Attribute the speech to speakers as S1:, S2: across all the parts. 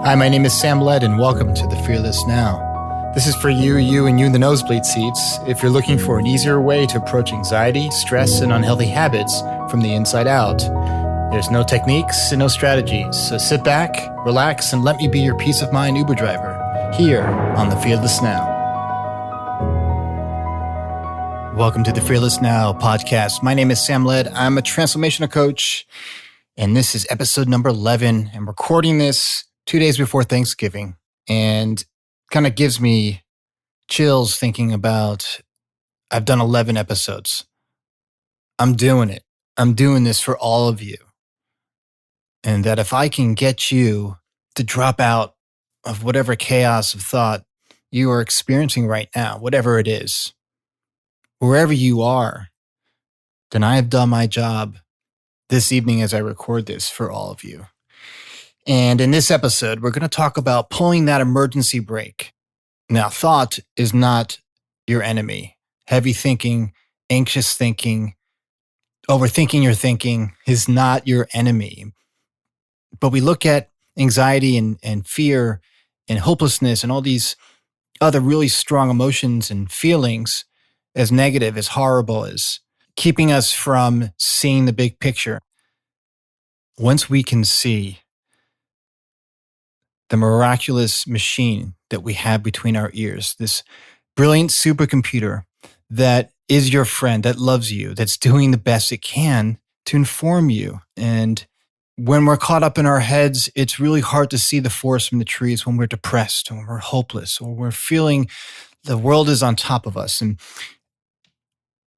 S1: Hi, my name is Sam Led, and welcome to The Fearless Now. This is for you in the nosebleed seats, if you're looking for an easier way to approach anxiety, stress, and unhealthy habits from the inside out. There's no techniques and no strategies, so sit back, relax, and let me be your peace of mind Uber driver, here on The Fearless Now. Welcome to The Fearless Now podcast. My name is Sam Led. I'm a transformational coach, and this is episode number 11. I'm recording this 2 days before Thanksgiving, and kind of gives me chills thinking about I've done 11 episodes. I'm doing it. I'm doing this for all of you. And that if I can get you to drop out of whatever chaos of thought you are experiencing right now, whatever it is, wherever you are, then I have done my job this evening as I record this for all of you. And in this episode, we're going to talk about pulling that emergency brake. Now, thought is not your enemy. Heavy thinking, anxious thinking, overthinking your thinking is not your enemy. But we look at anxiety and fear and hopelessness and all these other really strong emotions and feelings as negative, as horrible, as keeping us from seeing the big picture. Once we can see the miraculous machine that we have between our ears, this brilliant supercomputer that is your friend, that loves you, that's doing the best it can to inform you. And when we're caught up in our heads, it's really hard to see the forest from the trees when we're depressed, or when we're hopeless, or we're feeling the world is on top of us. And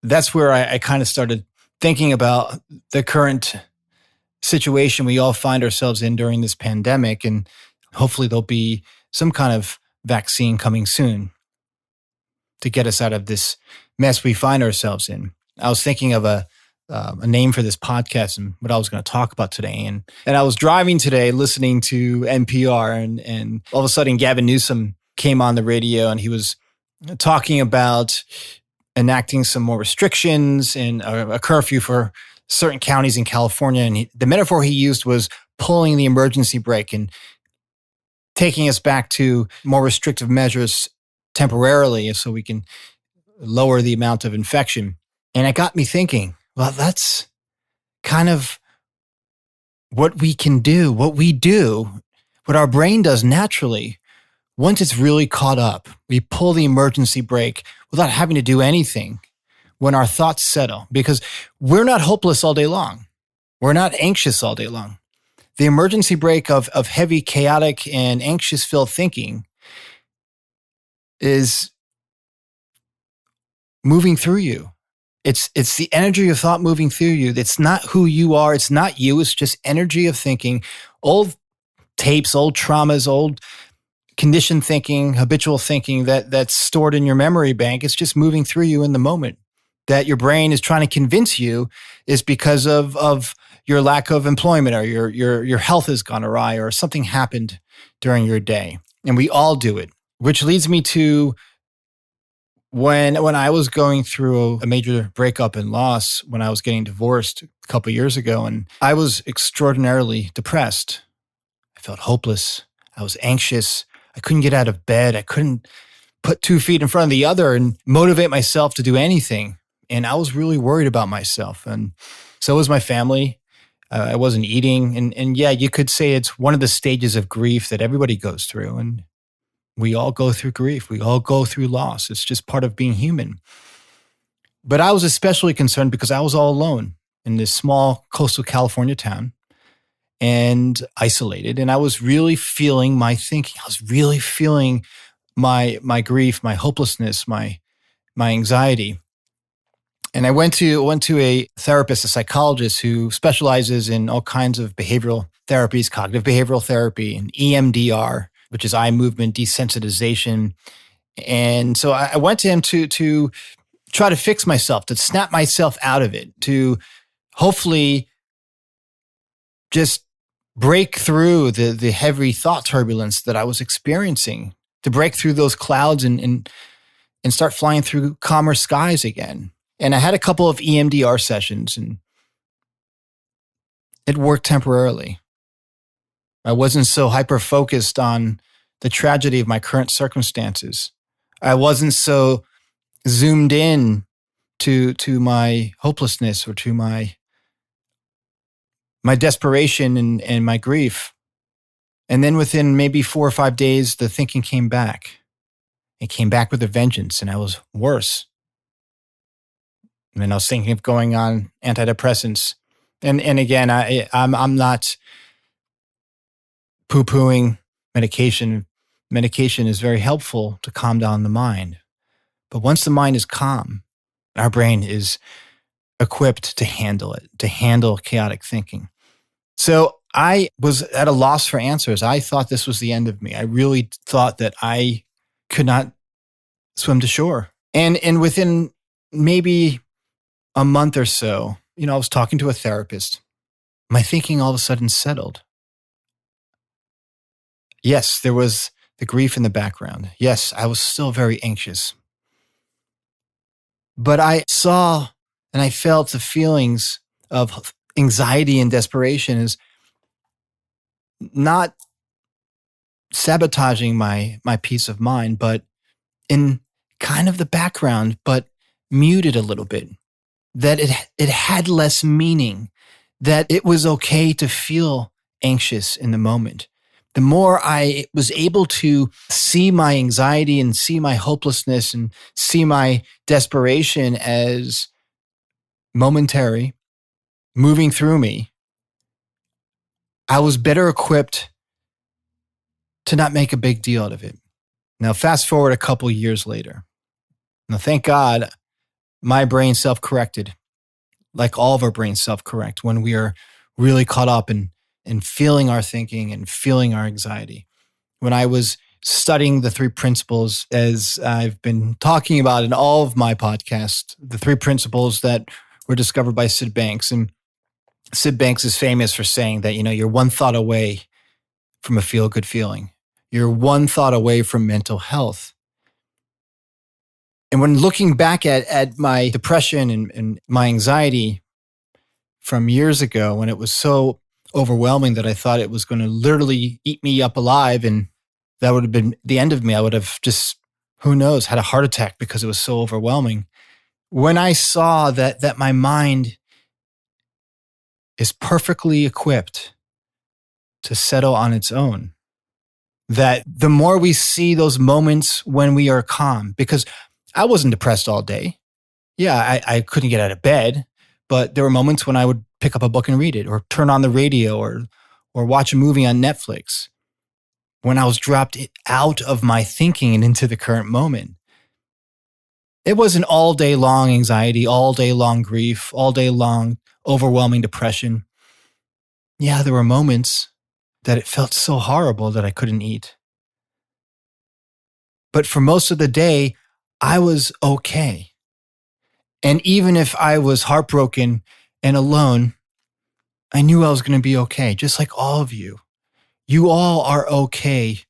S1: that's where I kind of started thinking about the current situation we all find ourselves in during this pandemic. And hopefully there'll be some kind of vaccine coming soon to get us out of this mess we find ourselves in. I was thinking of a name for this podcast and what I was going to talk about today. And I was driving today listening to NPR, and all of a sudden Gavin Newsom came on the radio, and he was talking about enacting some more restrictions and a curfew for certain counties in California. And the metaphor he used was pulling the emergency brake and taking us back to more restrictive measures temporarily so we can lower the amount of infection. And it got me thinking, well, that's kind of what we can do, what we do, what our brain does naturally. Once it's really caught up, we pull the emergency brake without having to do anything when our thoughts settle, because we're not hopeless all day long. We're not anxious all day long. The emergency brake of heavy, chaotic, and anxious-filled thinking is moving through you. It's the energy of thought moving through you. It's not who you are. It's not you. It's just energy of thinking, old tapes, old traumas, old conditioned thinking, habitual thinking that's stored in your memory bank. It's just moving through you in the moment that your brain is trying to convince you is because of your lack of employment, or your health has gone awry, or something happened during your day. And we all do it, which leads me to when I was going through a major breakup and loss, when I was getting divorced a couple of years ago, and I was extraordinarily depressed. I felt hopeless. I was anxious. I couldn't get out of bed. I couldn't put 2 feet in front of the other and motivate myself to do anything. And I was really worried about myself. And so was my family. I wasn't eating. And yeah, you could say it's one of the stages of grief that everybody goes through. And we all go through grief. We all go through loss. It's just part of being human. But I was especially concerned because I was all alone in this small coastal California town and isolated. And I was really feeling my thinking. I was really feeling my grief, my hopelessness, my anxiety. And I went to a therapist, a psychologist who specializes in all kinds of behavioral therapies, cognitive behavioral therapy, and EMDR, which is eye movement desensitization. And so I went to him to try to fix myself, to snap myself out of it, to hopefully just break through the heavy thought turbulence that I was experiencing, to break through those clouds and start flying through calmer skies again. And I had a couple of EMDR sessions, and it worked temporarily. I wasn't so hyper focused on the tragedy of my current circumstances. I wasn't so zoomed in to my hopelessness or to my desperation and my grief. And then within maybe 4 or 5 days, the thinking came back. It came back with a vengeance, and I was worse. And I was thinking of going on antidepressants. And again, I'm not poo-pooing medication. Medication is very helpful to calm down the mind. But once the mind is calm, our brain is equipped to handle it, to handle chaotic thinking. So I was at a loss for answers. I thought this was the end of me. I really thought that I could not swim to shore. And within maybe a month or so, I was talking to a therapist. My thinking all of a sudden settled. Yes, there was the grief in the background. Yes, I was still very anxious. But I saw and I felt the feelings of anxiety and desperation as not sabotaging my peace of mind, but in kind of the background, but muted a little bit. That it had less meaning, that it was okay to feel anxious in the moment. The more I was able to see my anxiety and see my hopelessness and see my desperation as momentary, moving through me, I was better equipped to not make a big deal out of it. Now, fast forward a couple years later. Now, thank God, my brain self-corrected, like all of our brains self-correct when we are really caught up in feeling our thinking and feeling our anxiety. When I was studying the three principles, as I've been talking about in all of my podcasts, the three principles that were discovered by Sid Banks. And Sid Banks is famous for saying that, you're one thought away from a feel-good feeling. You're one thought away from mental health. And when looking back at my depression and my anxiety from years ago, when it was so overwhelming that I thought it was going to literally eat me up alive, and that would have been the end of me. I would have just, who knows, had a heart attack because it was so overwhelming. When I saw that my mind is perfectly equipped to settle on its own, that the more we see those moments when we are calm, because I wasn't depressed all day. Yeah, I couldn't get out of bed, but there were moments when I would pick up a book and read it, or turn on the radio, or watch a movie on Netflix. When I was dropped out of my thinking and into the current moment. It wasn't all day long anxiety, all day long grief, all day long overwhelming depression. Yeah, there were moments that it felt so horrible that I couldn't eat. But for most of the day, I was okay. And even if I was heartbroken and alone, I knew I was going to be okay, just like all of you. You all are okay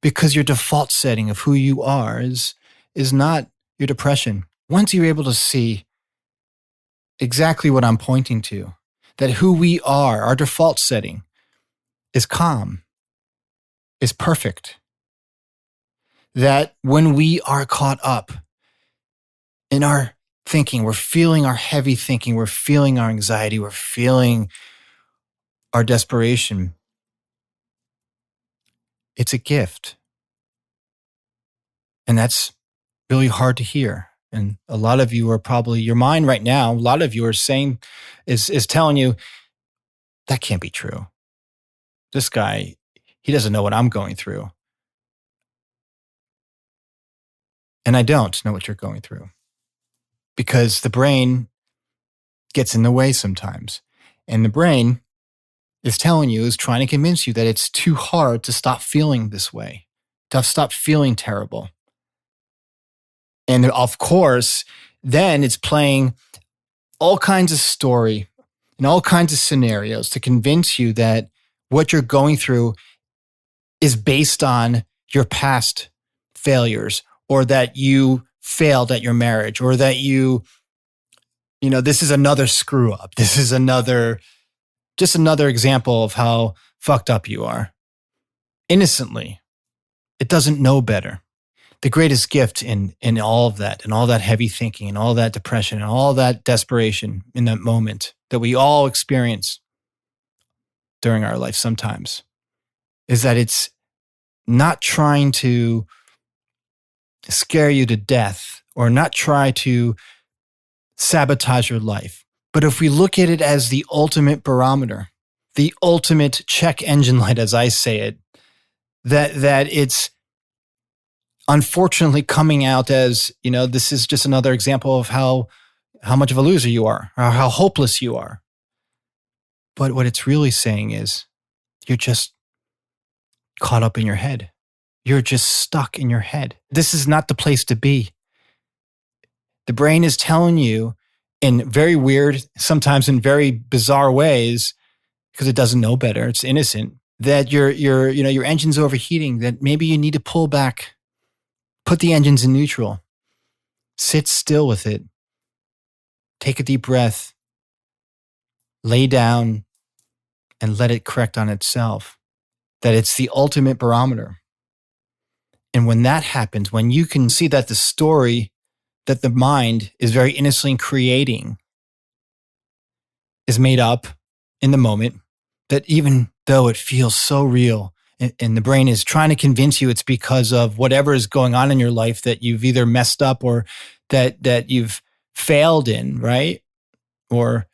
S1: because your default setting of who you are is not your depression. Once you're able to see exactly what I'm pointing to, that who we are, our default setting, is calm, is perfect. That when we are caught up in our thinking, we're feeling our heavy thinking, we're feeling our anxiety, we're feeling our desperation. It's a gift. And that's really hard to hear. And a lot of you are probably, your mind right now, a lot of you are saying, is telling you, that can't be true. This guy, he doesn't know what I'm going through. And I don't know what you're going through. Because the brain gets in the way sometimes. And the brain is telling you, is trying to convince you that it's too hard to stop feeling this way, to stop feeling terrible. And of course, then it's playing all kinds of story and all kinds of scenarios to convince you that what you're going through is based on your past failures, or that you failed at your marriage, or that this is another screw up. This is just another example of how fucked up you are. Innocently. It doesn't know better. The greatest gift in all of that and all that heavy thinking and all that depression and all that desperation in that moment that we all experience during our life sometimes is that it's not trying to scare you to death or not try to sabotage your life. But if we look at it as the ultimate barometer, the ultimate check engine light, as I say it, that it's unfortunately coming out as, this is just another example of how much of a loser you are or how hopeless you are. But what it's really saying is you're just caught up in your head. You're just stuck in your head. This is not the place to be. The brain is telling you in very weird, sometimes in very bizarre ways, because it doesn't know better, it's innocent, that your engine's overheating, that maybe you need to pull back, put the engines in neutral, sit still with it, take a deep breath, lay down, and let it correct on itself. That it's the ultimate barometer. And when that happens, when you can see that the story that the mind is very innocently creating is made up in the moment, that even though it feels so real and the brain is trying to convince you it's because of whatever is going on in your life that you've either messed up or that you've failed in, right? And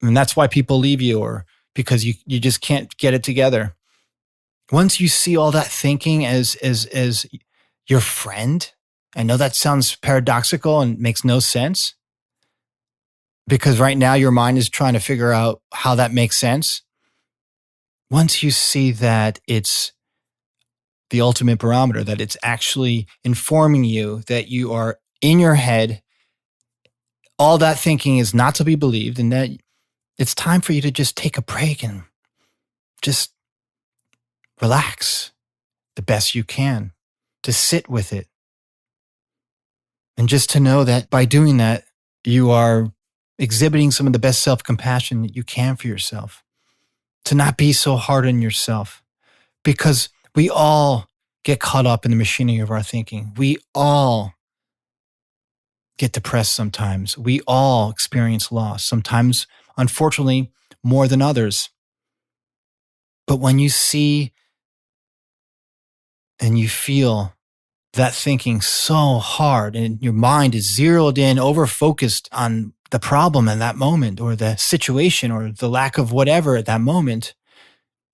S1: that's why people leave you, or because you just can't get it together. Once you see all that thinking as your friend, I know that sounds paradoxical and makes no sense, because right now your mind is trying to figure out how that makes sense. Once you see that it's the ultimate barometer, that it's actually informing you that you are in your head, all that thinking is not to be believed, and that it's time for you to just take a break and just relax the best you can, to sit with it. And just to know that by doing that, you are exhibiting some of the best self-compassion that you can for yourself. To not be so hard on yourself, because we all get caught up in the machinery of our thinking. We all get depressed sometimes. We all experience loss, sometimes, unfortunately, more than others. But when you see and you feel that thinking so hard and your mind is zeroed in, over-focused on the problem in that moment or the situation or the lack of whatever at that moment,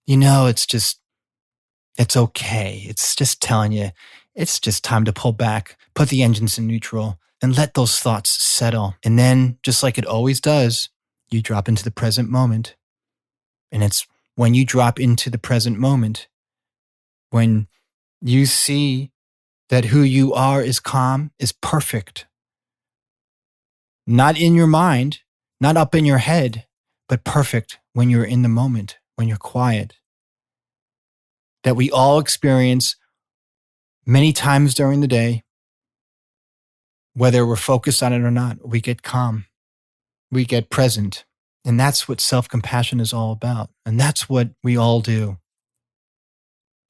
S1: it's okay. It's just telling you, it's just time to pull back, put the engines in neutral, and let those thoughts settle. And then, just like it always does, you drop into the present moment. And it's when you drop into the present moment, when you see that who you are is calm, is perfect. Not in your mind, not up in your head, but perfect when you're in the moment, when you're quiet. That we all experience many times during the day, whether we're focused on it or not. We get calm, we get present. And that's what self-compassion is all about. And that's what we all do.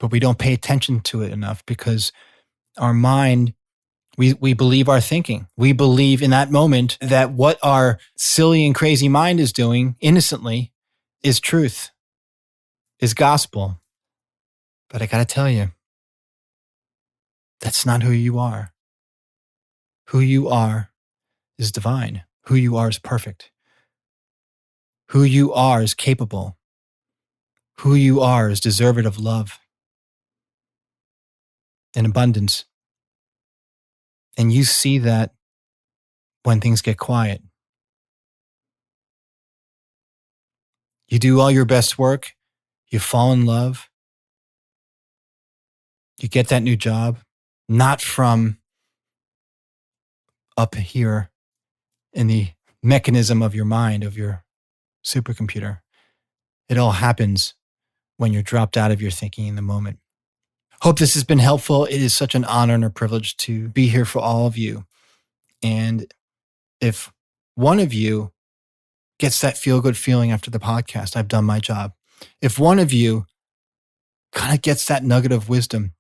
S1: But we don't pay attention to it enough because our mind, we believe our thinking. We believe in that moment that what our silly and crazy mind is doing innocently is truth, is gospel. But I got to tell you, that's not who you are. Who you are is divine. Who you are is perfect. Who you are is capable. Who you are is deserving of love and abundance. And you see that when things get quiet. You do all your best work. You fall in love. You get that new job, not from up here in the mechanism of your mind, of your supercomputer. It all happens when you're dropped out of your thinking in the moment. Hope this has been helpful. It is such an honor and a privilege to be here for all of you. And if one of you gets that feel-good feeling after the podcast, I've done my job. if one of you kind of gets that nugget of wisdom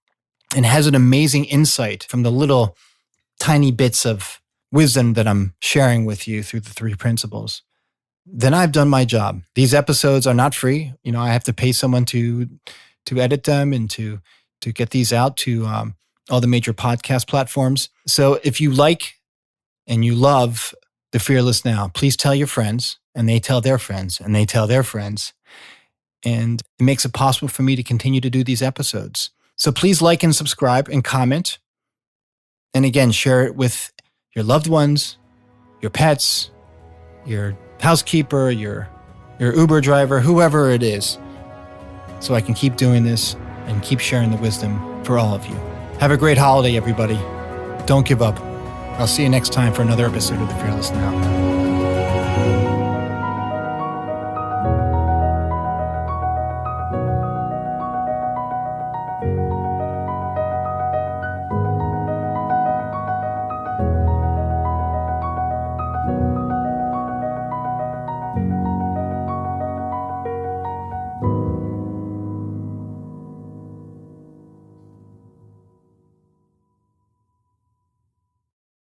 S1: and has an amazing insight from the little tiny bits of wisdom that I'm sharing with you through the 3 principles, then I've done my job. These episodes are not free. I have to pay someone to edit them and to get these out to all the major podcast platforms. So if you like and you love the Fearless Now, please tell your friends, and they tell their friends, and they tell their friends. And it makes it possible for me to continue to do these episodes. So please like and subscribe and comment. And again, share it with your loved ones, your pets, your housekeeper, your Uber driver, whoever it is, so I can keep doing this and keep sharing the wisdom for all of you. Have a great holiday, everybody. Don't give up. I'll see you next time for another episode of The Fearless Now.